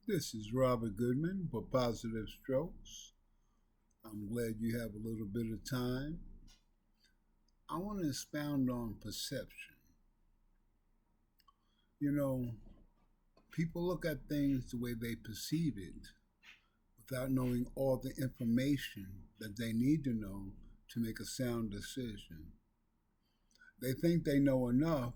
This is Robert Goodman for Positive Strokes. I'm glad you have a little bit of time. I want to expound on perception. You know, people look at things the way they perceive it without knowing all the information that they need to know to make a sound decision. They think they know enough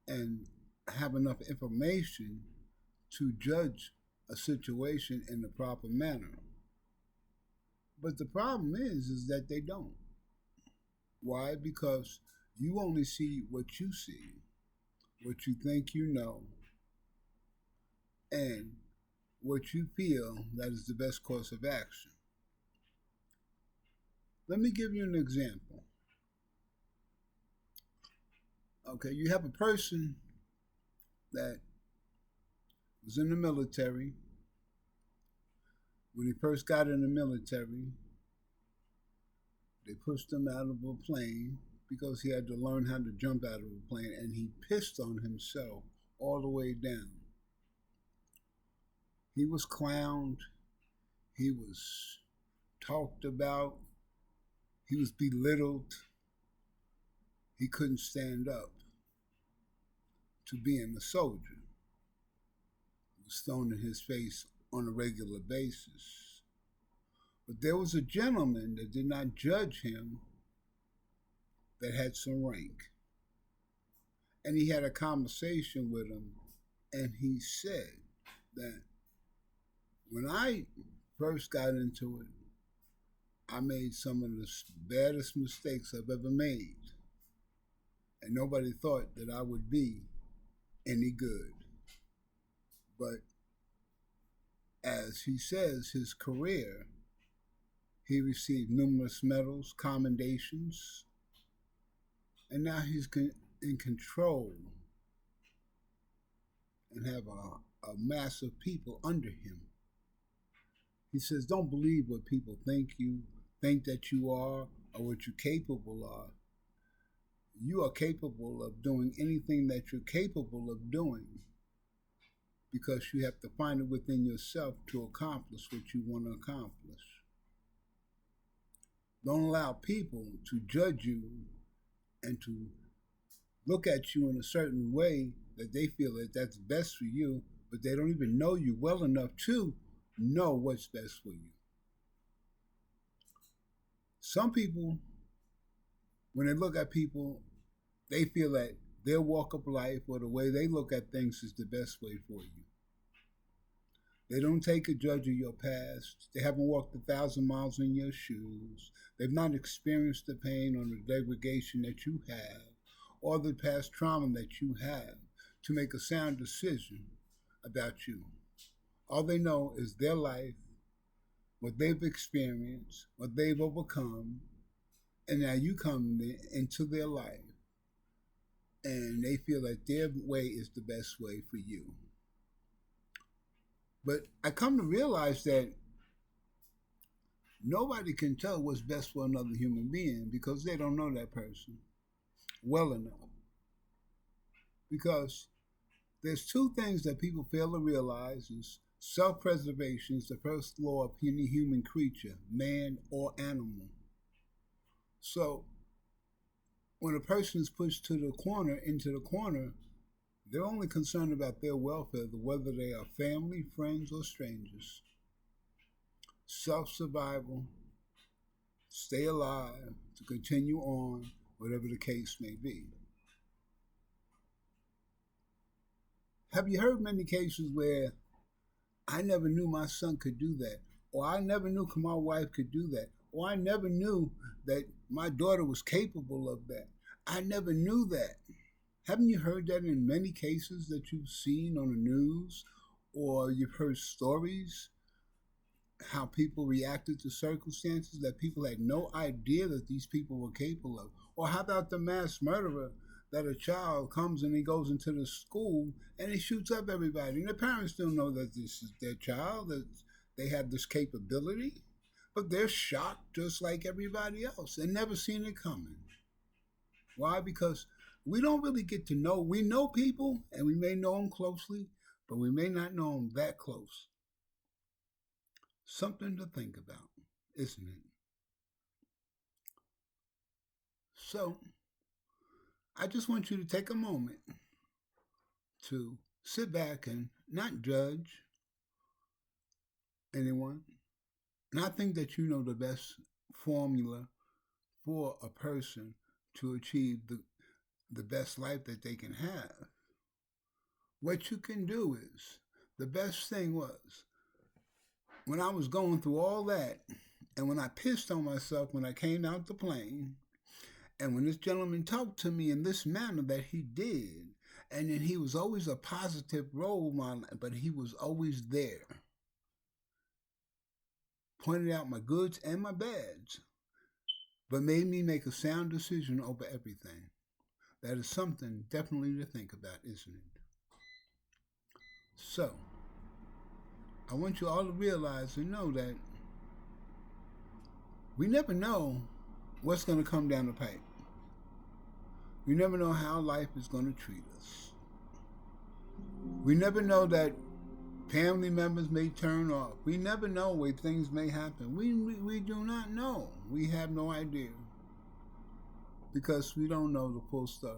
and have enough information to judge a situation in the proper manner. But the problem is that they don't. Why? Because you only see what you see, what you think you know, and what you feel that is the best course of action. Let me give you an example. Okay, you have a person that was in the military. When he first got in the military, they pushed him out of a plane because he had to learn how to jump out of a plane, and he pissed on himself all the way down. He was clowned, he was talked about, he was belittled. He couldn't stand up to being a soldier. It was thrown in his face on a regular basis. But there was a gentleman that did not judge him that had some rank. And he had a conversation with him, and he said that when I first got into it, I made some of the baddest mistakes I've ever made. And nobody thought that I would be any good. But as he says, his career, he received numerous medals, commendations, and now he's in control and have a mass of people under him. He says, don't believe what people think that you are or what you're capable of. You are capable of doing anything that you're capable of doing because you have to find it within yourself to accomplish what you want to accomplish. Don't allow people to judge you and to look at you in a certain way that they feel that that's best for you, but they don't even know you well enough to know what's best for you. Some people, when they look at people, they feel that their walk of life or the way they look at things is the best way for you. They don't take a judge of your past. They haven't walked 1,000 miles in your shoes. They've not experienced the pain or the degradation that you have or the past trauma that you have to make a sound decision about you. All they know is their life, what they've experienced, what they've overcome, and now you come into their life and they feel that their way is the best way for you. But I come to realize that nobody can tell what's best for another human being because they don't know that person well enough. Because there's two things that people fail to realize is self-preservation is the first law of any human creature, man or animal. So when a person is pushed into the corner, they're only concerned about their welfare, whether they are family, friends, or strangers. Self-survival, stay alive, to continue on, whatever the case may be. Have you heard many cases where I never knew my son could do that, or I never knew my wife could do that, or I never knew that my daughter was capable of that? I never knew that. Haven't you heard that in many cases that you've seen on the news or you've heard stories, how people reacted to circumstances that people had no idea that these people were capable of? Or how about the mass murderer that a child comes and he goes into the school and he shoots up everybody and the parents don't know that this is their child, that they have this capability, but they're shocked just like everybody else. They never seen it coming. Why? Because we don't really get to know. We know people, and we may know them closely, but we may not know them that close. Something to think about, isn't it? So, I just want you to take a moment to sit back and not judge anyone, not think that you know the best formula for a person to achieve the best life that they can have. What you can do is, the best thing was, when I was going through all that, and when I pissed on myself when I came out the plane, and when this gentleman talked to me in this manner that he did, and then he was always a positive role model, but he was always there, pointed out my goods and my bads, but made me make a sound decision over everything. That is something definitely to think about, isn't it? So, I want you all to realize and know that we never know what's going to come down the pipe. We never know how life is going to treat us. We never know that family members may turn off. We never know where things may happen. We do not know. We have no idea. Because we don't know the full story.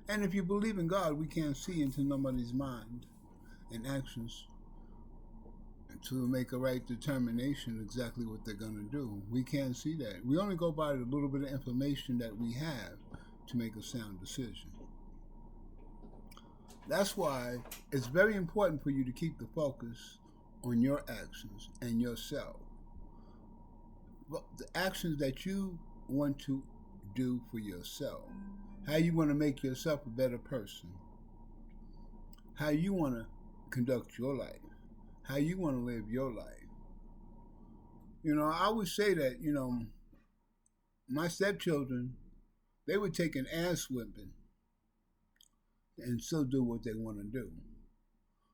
And if you believe in God, we can't see into nobody's mind and actions to make a right determination exactly what they're going to do. We can't see that. We only go by the little bit of information that we have to make a sound decision. That's why it's very important for you to keep the focus on your actions and yourself. The actions that you want to do for yourself. How you want to make yourself a better person. How you want to conduct your life. How you want to live your life. I always say that, my stepchildren, they would take an ass whipping and still do what they want to do.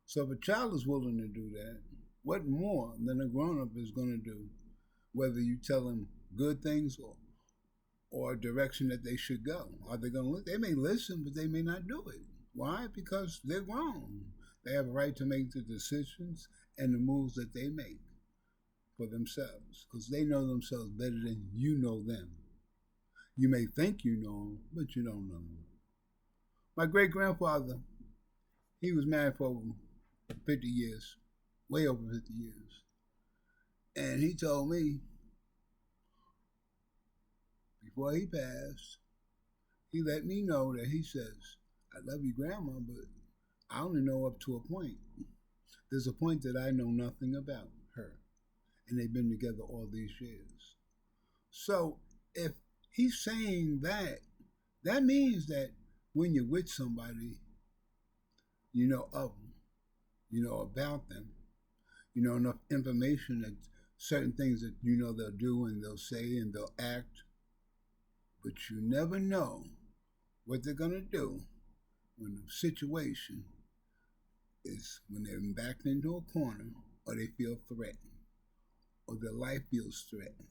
So if a child is willing to do that, what more than a grown-up is going to do? Whether you tell them good things or a direction that they should go. Are they going to? They may listen, but they may not do it. Why? Because they're grown. They have a right to make the decisions and the moves that they make for themselves, because they know themselves better than you know them. You may think you know them, but you don't know them. My great-grandfather, he was married for over 50 years, way over 50 years. And he told me, before he passed, he let me know that he says, I love you, Grandma, but I only know up to a point. There's a point that I know nothing about her. And they've been together all these years. So if he's saying that, that means that when you're with somebody, you know of them, you know about them, you know enough information that certain things that you know they'll do and they'll say and they'll act, but you never know what they're going to do when the situation is when they're backed into a corner or they feel threatened or their life feels threatened.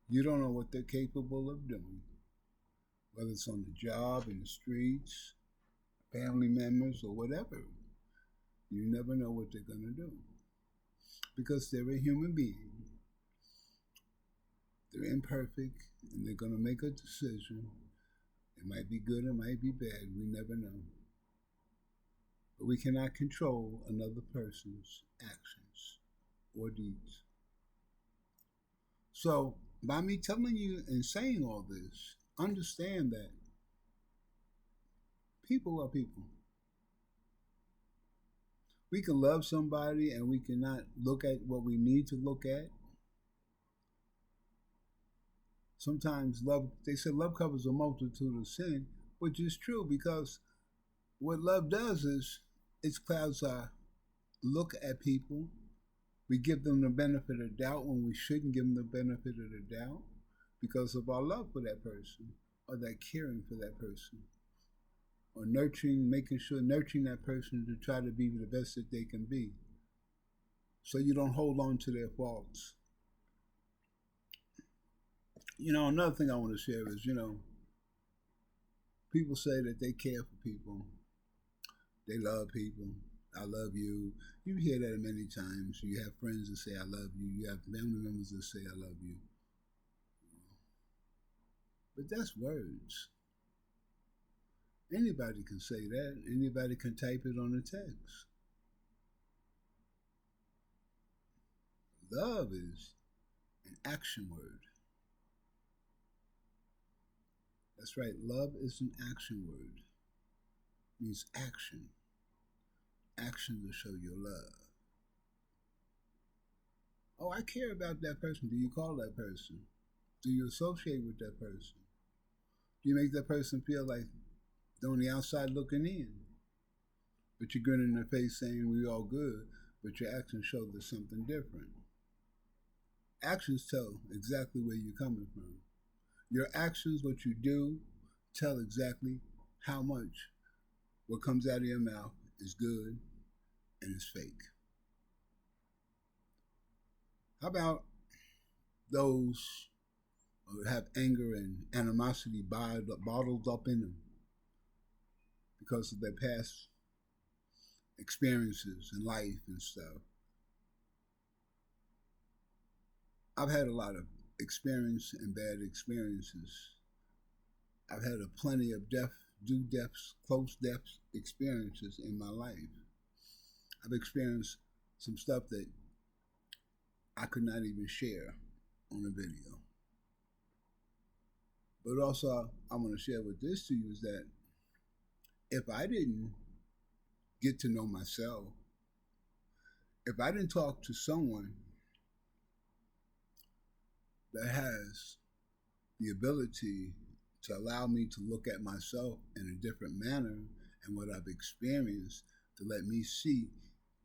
You don't know what they're capable of doing, whether it's on the job, in the streets, family members, or whatever. You never know what they're going to do because they're a human being. They're imperfect, and they're going to make a decision. It might be good, it might be bad. We never know. But we cannot control another person's actions or deeds. So, by me telling you and saying all this, understand that people are people. We can love somebody and we cannot look at what we need to look at. Sometimes they say love covers a multitude of sin, which is true because what love does is it clouds our look at people. We give them the benefit of doubt when we shouldn't give them the benefit of the doubt because of our love for that person or that caring for that person or nurturing that person to try to be the best that they can be. So you don't hold on to their faults. Another thing I want to share is, people say that they care for people. They love people. I love you. You hear that many times. You have friends that say, I love you. You have family members that say, I love you. But that's words. Anybody can say that. Anybody can type it on a text. Love is an action word. That's right. Love is an action word. It means action. Action to show your love. Oh, I care about that person. Do you call that person? Do you associate with that person? Do you make that person feel like they're on the outside looking in? But you're grinning in their face saying we all good, but your actions show there's something different. Actions tell exactly where you're coming from. Your actions, what you do, tell exactly how much what comes out of your mouth is good and is fake. How about those who have anger and animosity bottled up in them because of their past experiences in life and stuff? I've had a lot of experience and bad experiences. I've had plenty of close death experiences in my life. I've experienced some stuff that I could not even share on a video. But also, I want to share with this to you is that if I didn't get to know myself, if I didn't talk to someone that has the ability to allow me to look at myself in a different manner and what I've experienced, to let me see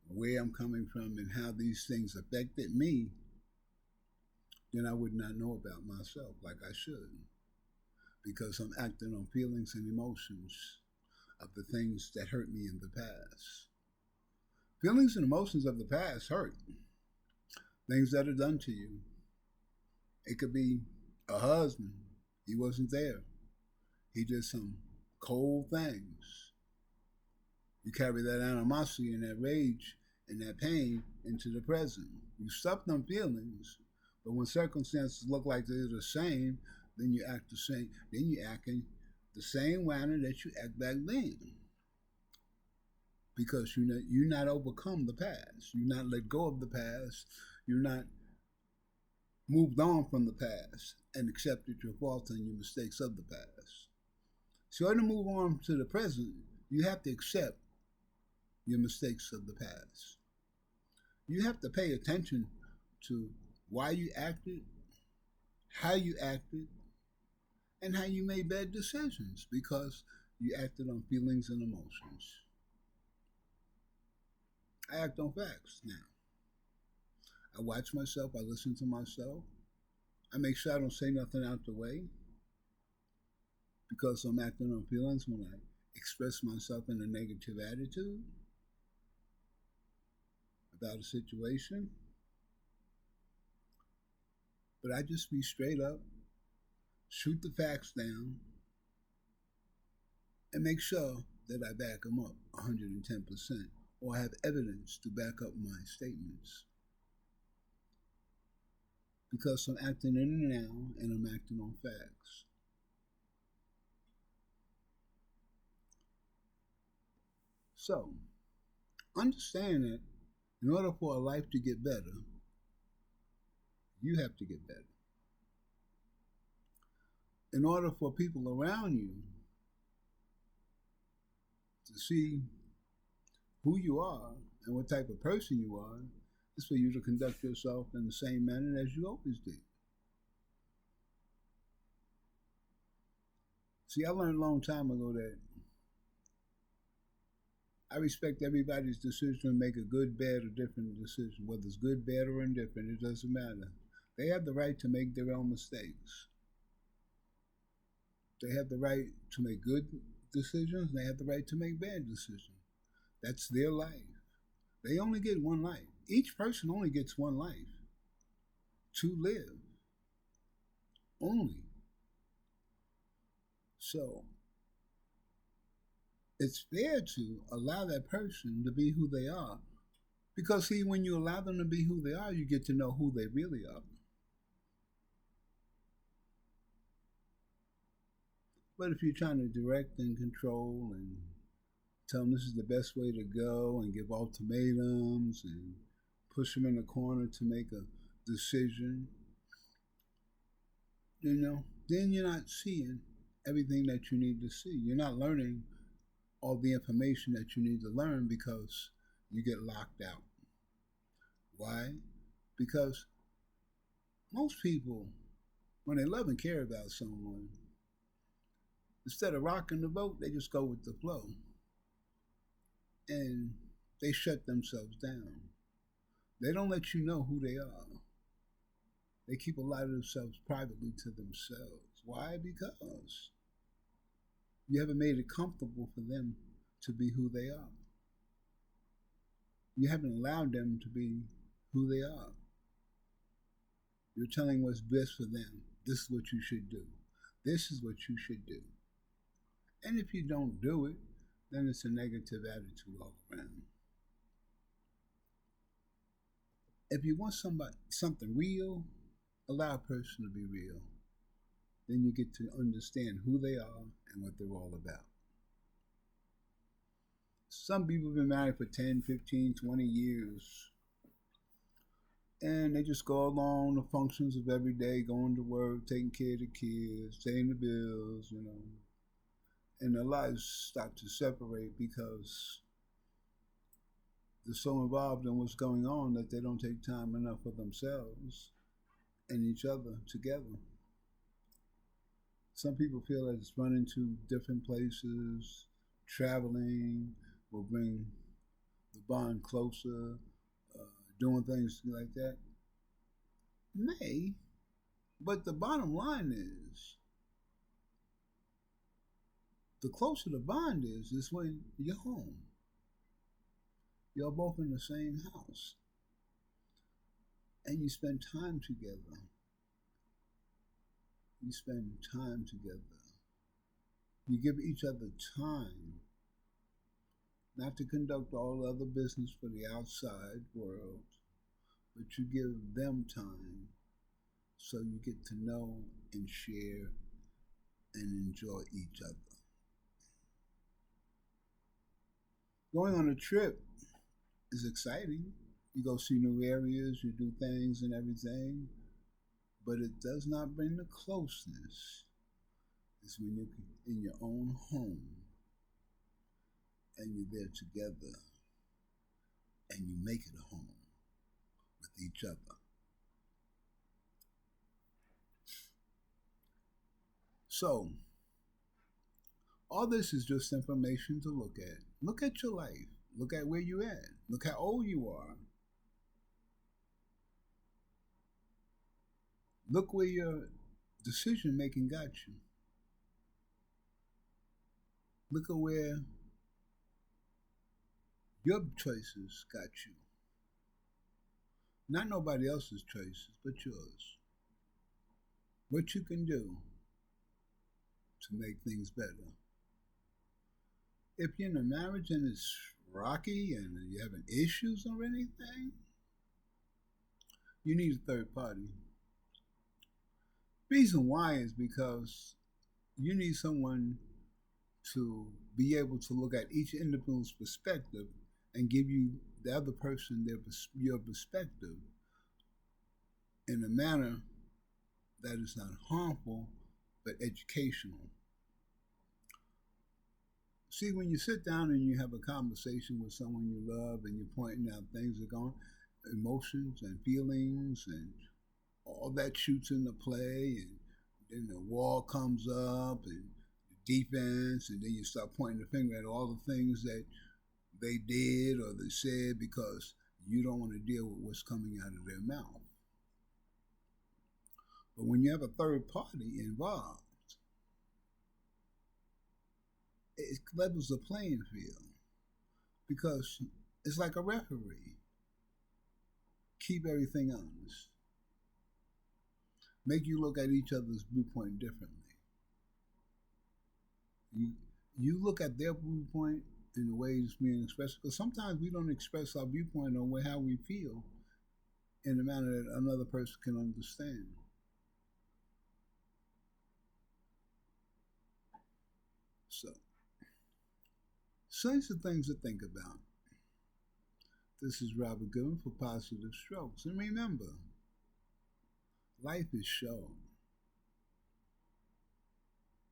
where I'm coming from and how these things affected me, then I would not know about myself like I should, because I'm acting on feelings and emotions of the things that hurt me in the past. Feelings and emotions of the past hurt. Things that are done to you. It could be a husband. He wasn't there. He did some cold things. You carry that animosity and that rage and that pain into the present. You stuff them feelings, but when circumstances look like they're the same, then you act the same. Then you act in the same manner that you act back then. Because you're not overcome the past. You're not let go of the past. You're not moved on from the past and accepted your faults and your mistakes of the past. So in order to move on to the present, you have to accept your mistakes of the past. You have to pay attention to why you acted, how you acted, and how you made bad decisions because you acted on feelings and emotions. I act on facts now. I watch myself, I listen to myself. I make sure I don't say nothing out the way because I'm acting on feelings when I express myself in a negative attitude about a situation. But I just be straight up, shoot the facts down, and make sure that I back them up 110% or have evidence to back up my statements. Because I'm acting in the now and I'm acting on facts. So, understand that in order for a life to get better, you have to get better. In order for people around you to see who you are and what type of person you are, it's for you to conduct yourself in the same manner as you always did. See, I learned a long time ago that I respect everybody's decision to make a good, bad, or different decision. Whether it's good, bad, or indifferent, it doesn't matter. They have the right to make their own mistakes. They have the right to make good decisions, and they have the right to make bad decisions. That's their life. They only get one life. Each person only gets one life to live. Only. So, it's fair to allow that person to be who they are. Because, see, when you allow them to be who they are, you get to know who they really are. But if you're trying to direct and control and tell them this is the best way to go and give ultimatums and push them in a corner to make a decision, then you're not seeing everything that you need to see. You're not learning all the information that you need to learn because you get locked out. Why? Because most people, when they love and care about someone, instead of rocking the boat, they just go with the flow. And they shut themselves down. They don't let you know who they are. They keep a lot of themselves privately to themselves. Why? Because you haven't made it comfortable for them to be who they are. You haven't allowed them to be who they are. You're telling what's best for them. This is what you should do. This is what you should do. And if you don't do it, then it's a negative attitude all around. If you want something real, allow a person to be real. Then you get to understand who they are and what they're all about. Some people have been married for 10, 15, 20 years. And they just go along the functions of every day, going to work, taking care of the kids, paying the bills, And their lives start to separate because they're so involved in what's going on that they don't take time enough for themselves and each other together. Some people feel that it's running to different places, traveling will bring the bond closer, doing things like that. May, but the bottom line is, the closer the bond is when you're home. You're both in the same house. And you spend time together. You spend time together. You give each other time, not to conduct all other business for the outside world, but you give them time so you get to know and share and enjoy each other. Going on a trip is exciting. You go see new areas, you do things and everything, but it does not bring the closeness. It's when you're in your own home and you're there together and you make it a home with each other. So, all this is just information to look at. Look at your life. Look at where you're at. Look how old you are. Look where your decision making got you. Look at where your choices got you. Not nobody else's choices, but yours. What you can do to make things better. If you're in a marriage and it's rocky and you're having issues or anything, you need a third party. Reason why is because you need someone to be able to look at each individual's perspective and give you the other person your perspective in a manner that is not harmful but educational. See, when you sit down and you have a conversation with someone you love and you're pointing out things that are going, emotions and feelings and all that shoots into play, and then the wall comes up and the defense, and then you start pointing the finger at all the things that they did or they said because you don't want to deal with what's coming out of their mouth. But when you have a third party involved, it levels the playing field because it's like a referee. Keep everything honest. Make you look at each other's viewpoint differently. you look at their viewpoint in the ways being expressed, because sometimes we don't express our viewpoint or how we feel in a manner that another person can understand. So, such are things to think about. This is Robert Goodman for Positive Strokes. And remember, life is short.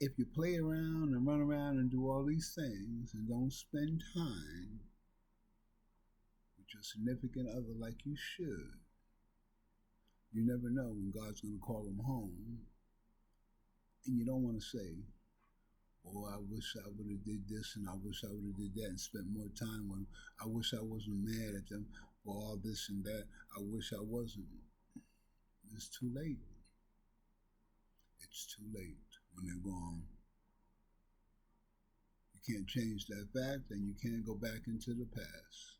If you play around and run around and do all these things and don't spend time with your significant other like you should, you never know when God's going to call them home. And you don't want to say, oh, I wish I would have did this and I wish I would have did that and spent more time with them. I wish I wasn't mad at them for all this and that. I wish I wasn't. It's too late. It's too late when they're gone. You can't change that fact and you can't go back into the past.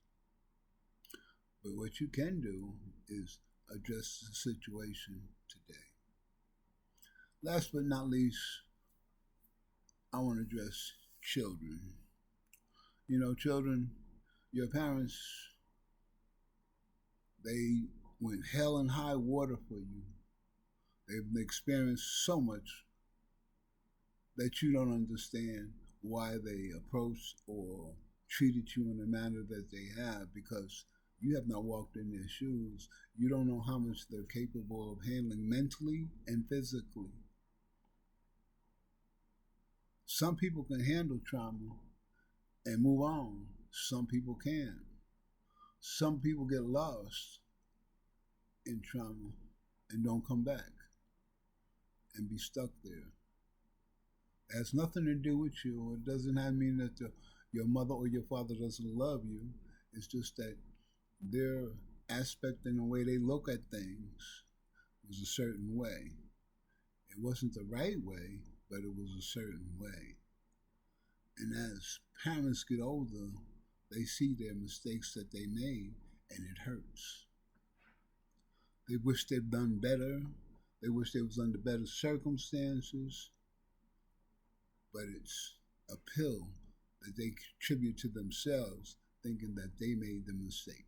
But what you can do is address the situation today. Last but not least, I want to address children. You know, children, your parents, they went hell and high water for you. They've experienced so much that you don't understand why they approached or treated you in the manner that they have, because you have not walked in their shoes. You don't know how much they're capable of handling mentally and physically. Some people can handle trauma and move on. Some people can't. Some people get lost in trauma and don't come back and be stuck there. It has nothing to do with you. It doesn't mean that your mother or your father doesn't love you. It's just that their aspect and the way they look at things was a certain way. It wasn't the right way, but it was a certain way. And as parents get older, they see their mistakes that they made, and it hurts. They wish they'd done better. They wish they was under better circumstances. But it's a pill that they contribute to themselves, thinking that they made the mistake,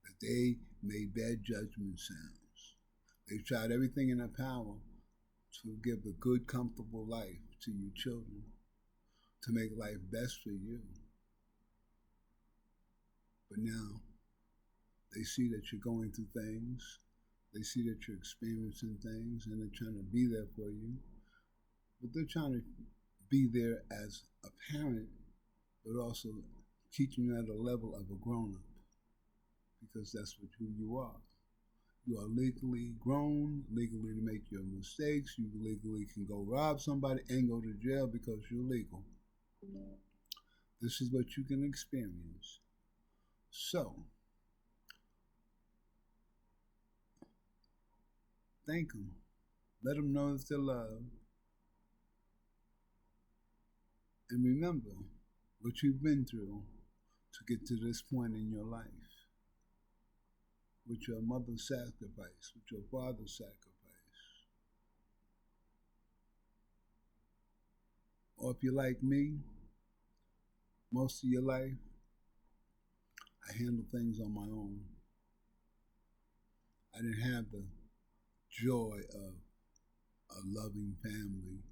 that they made bad judgment sounds. They've tried everything in their power to give a good, comfortable life to your children, to make life best for you. But now they see that you're going through things, they see that you're experiencing things, and they're trying to be there for you. But they're trying to be there as a parent, but also teaching you at a level of a grown-up, because that's who you are. You are legally grown, legally to make your mistakes. You legally can go rob somebody and go to jail because you're legal. This is what you can experience. So, thank them. Let them know that they're loved. And remember what you've been through to get to this point in your life. With your mother's sacrifice, with your father's sacrifice. Or if you're like me, most of your life, I handled things on my own. I didn't have the joy of a loving family,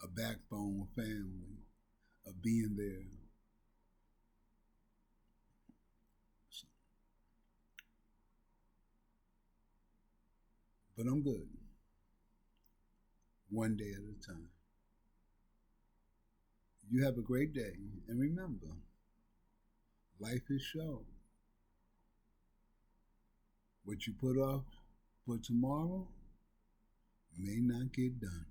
a backbone family, of being there. So, but I'm good. One day at a time. You have a great day, and remember, life is short. What you put off for tomorrow may not get done.